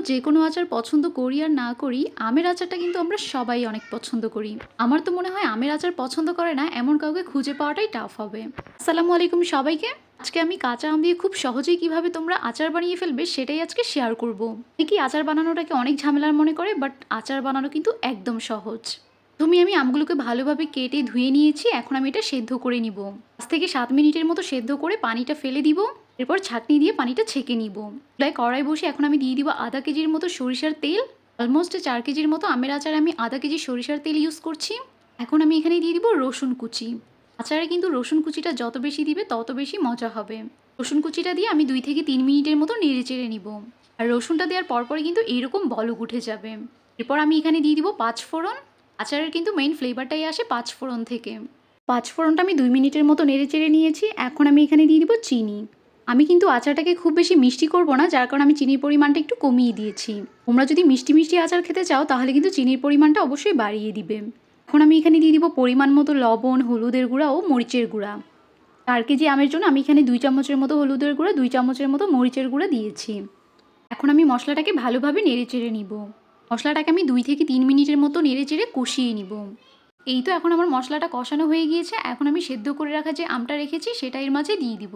যে কোনো আচার পছন্দ করি আর না করি, আমের আচারটা কিন্তু আমরা সবাই অনেক পছন্দ করি। আমার তো মনে হয় আমের আচার পছন্দ করে না এমন কাউকে খুঁজে পাওয়াটাই টাফ হবে। আসসালামু আলাইকুম সবাইকে। আজকে আমি কাঁচা আম দিয়ে খুব সহজেই কিভাবে তোমরা আচার বানিয়ে ফেলবে সেটাই আজকে শেয়ার করব। কি আচার বানানোটাকে অনেক ঝামেলার মনে করে, বাট আচার বানানো কিন্তু একদম সহজ। আমি আমগুলোকে ভালোভাবে কেটে ধুয়ে নিয়েছি। এখন আমি এটা সেদ্ধ করে নিব। 5 থেকে 7 মিনিটের মতো সেদ্ধ করে পানিটা ফেলে দিব। এরপর ছাঁকনি দিয়ে পানিটা ছেঁকে নিব। চুলায় কড়াই বসে এখন আমি দিয়ে দিব আধা কেজির মতো সরিষার তেল। অলমোস্ট 4 কেজির মতো আমের আচারে আমি আধা কেজি সরিষার তেল ইউজ করছি। এখন আমি এখানে দিয়ে দিব রসুন কুচি। আচারে কিন্তু রসুন কুচিটা যত বেশি দিবে তত বেশি মজা হবে। রসুন কুচিটা দিয়ে আমি 2 থেকে 3 মিনিটের মতো নেড়ে চেড়ে নিব। আর রসুনটা দেওয়ার পরপরই কিন্তু এরকম বলক উঠে যাবে। এরপর আমি এখানে দিয়ে দিব 5 ফোড়ন। আচারের কিন্তু মেইন ফ্লেভারটাই আসে 5 ফোড়ন থেকে। 5 ফোড়নটা আমি 2 মিনিটের মতো নেড়ে চেড়ে নিয়েছি। এখন আমি এখানে দিয়ে দিব চিনি। আমি কিন্তু আচারটাকে খুব বেশি মিষ্টি করব না, যার কারণে আমি চিনির পরিমাণটা একটু কমিয়ে দিয়েছি। তোমরা যদি মিষ্টি মিষ্টি আচার খেতে চাও তাহলে কিন্তু চিনির পরিমাণটা অবশ্যই বাড়িয়ে দিবে। এখন আমি এখানে দিয়ে দিব পরিমাণ মতো লবণ, হলুদের গুঁড়া ও মরিচের গুঁড়া। 4 কেজি আমের জন্য আমি এখানে 2 চামচের মতো হলুদের গুঁড়া, 2 চামচের মতো মরিচের গুঁড়া দিয়েছি। এখন আমি মশলাটাকে ভালোভাবে নেড়ে চেড়ে নিব। মশলাটাকে আমি 2 থেকে 3 মিনিটের মতো নেড়ে চেড়ে কষিয়ে নিব। এই তো এখন আমার মশলাটা কষানো হয়ে গিয়েছে। এখন আমি সেদ্ধ করে রাখা যে আমটা রেখেছি সেটা এর মাঝে দিয়ে দিব।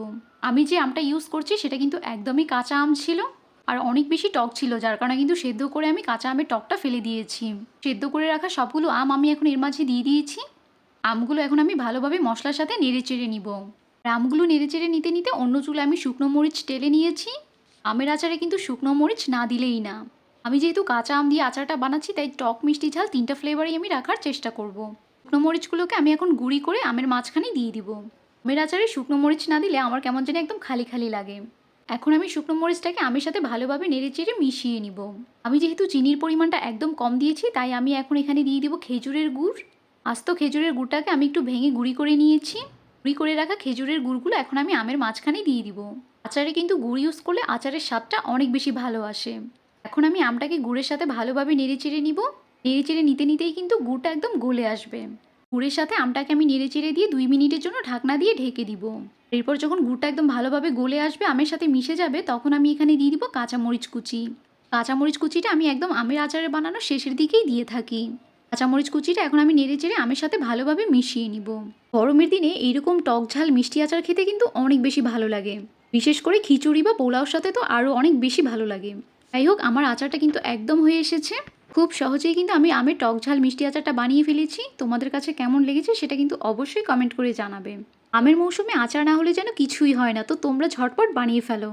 আমি যে আমটা ইউজ করছি সেটা কিন্তু একদমই কাঁচা আম ছিল, আর অনেক বেশি টক ছিল, যার কারণে কিন্তু সেদ্ধ করে আমি কাঁচা আমের টকটা ফেলে দিয়েছি। সেদ্ধ করে রাখা সবগুলো আম আমি এখন এর মাঝে দিয়ে দিয়েছি। আমগুলো এখন আমি ভালোভাবে মশলার সাথে নেড়ে চেড়ে নিব। আর আমগুলো নেড়ে চেড়ে নিতে নিতে অন্য চুলায় আমি শুকনো মরিচ টেলে নিয়েছি। আমের আচারে কিন্তু শুকনো মরিচ না দিলেই না। আমি যেহেতু কাঁচা আম দিয়ে আচারটা বানাচ্ছি তাই টক মিষ্টি ঝাল 3টা ফ্লেভারই আমি রাখার চেষ্টা করব। শুকনো মরিচগুলোকে আমি এখন গুঁড়ি করে আমের মাঝখানে দিয়ে দিব। আমের আচারে শুকনো মরিচ না দিলে আমার কেমন যেন একদম খালি খালি লাগে। এখন আমি শুকনো মরিচটাকে আমের সাথে ভালোভাবে নেড়ে চেড়ে মিশিয়ে নিব। আমি যেহেতু চিনির পরিমাণটা একদম কম দিয়েছি তাই আমি এখন এখানে দিয়ে দিব খেজুরের গুড়। আস্ত খেজুরের গুড়টাকে আমি একটু ভেঙে গুঁড়ি করে নিয়েছি। গুঁড়ি করে রাখা খেজুরের গুড়গুলো এখন আমি আমের মাঝখানে দিয়ে দিব। আচারে কিন্তু গুড় ইউজ করলে আচারের স্বাদটা অনেক বেশি ভালো আসে। এখন আমি আমটাকে গুড়ের সাথে ভালোভাবে নেড়ে চেড়ে নিব। নেড়ে চেড়ে নিতে নিতেই কিন্তু গুড়টা একদম গলে আসবে। গুড়ের সাথে আমটাকে আমি নেড়ে চেড়ে দিয়ে 2 মিনিটের জন্য ঢাকনা দিয়ে ঢেকে দিব। এরপর যখন গুড়টা একদম ভালোভাবে গলে আসবে, আমের সাথে মিশে যাবে, তখন আমি এখানে দিয়ে দিব কাঁচামরিচ কুচি। কাঁচামরিচ কুচিটা আমি একদম আমের আচারে বানানো শেষের দিকেই দিয়ে থাকি। কাঁচামরিচ কুচিটা এখন আমি নেড়ে চেড়ে আমের সাথে ভালোভাবে মিশিয়ে নিব। গরমের দিনে এইরকম টক ঝাল মিষ্টি আচার খেতে কিন্তু অনেক বেশি ভালো লাগে। বিশেষ করে খিচুড়ি বা পোলাওর সাথে তো আরও অনেক বেশি ভালো লাগে। যাই হোক, আমার আচারটা কিন্তু একদম হয়ে এসেছে। খুব সহজেই কিন্তু আমি আমের টক ঝাল মিষ্টি আচারটা বানিয়ে ফেলেছি। তোমাদের কাছে কেমন লেগেছে সেটা কিন্তু অবশ্যই কমেন্ট করে জানাবে। আমের মৌসুমে আচার না হলে যেন কিছুই হয় না, তো তোমরা ঝটপট বানিয়ে ফেলো।